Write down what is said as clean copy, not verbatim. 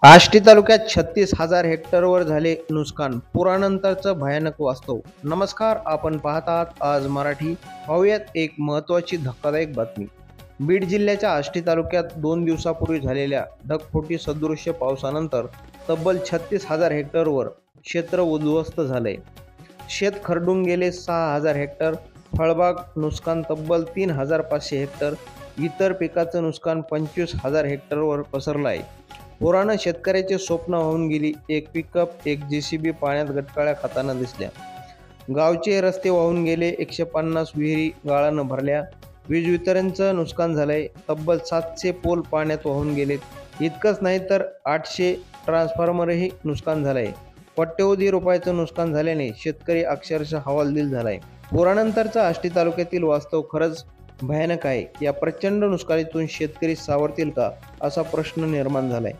आष्टी तालुक्यात 36,000 हेक्टरवर झाले नुकसान. पुरानंतरचं भयानक वास्तव. नमस्कार, आपण पाहत आहात आज मराठी. पाहूयात एक महत्त्वाची धक्कादायक बातमी. बीड जिल्ह्याच्या आष्टी तालुक्यात 2 दिवसापूर्वी झालेल्या ढगफुटी सदृश्य पावसानंतर तब्बल 36,000 हेक्टरवर क्षेत्र उद्ध्वस्त झालंय. शेत खरडून गेले 6,000 हेक्टर, फळबाग नुकसान तब्बल 3,500 हेक्टर, इतर पिकाचं नुकसान 25,000 हेक्टरवर पसरलं आहे. पुरानं शेतकऱ्याचे स्वप्न वाहून गेली. एक पिकअप, एक JCB पाण्यात गटकाळ्या खाताना दिसल्या. गावचे रस्ते वाहून गेले. 150 विहिरी गाळानं भरल्या. वीज वितरणचं नुकसान झालंय. तब्बल 700 पोल पाण्यात वाहून गेलेत. इतकंच नाही तर 800 ट्रान्सफॉर्मरही नुकसान झालंय. कोट्यवधी रुपयाचं नुकसान झाल्याने शेतकरी अक्षरशः हवालदिल झालाय. पुरानंतरचं आष्टी तालुक्यातील वास्तव खरंच भयानक आहे. या प्रचंड नुकसानीतून शेतकरी सावरतील का, असा प्रश्न निर्माण झालाय.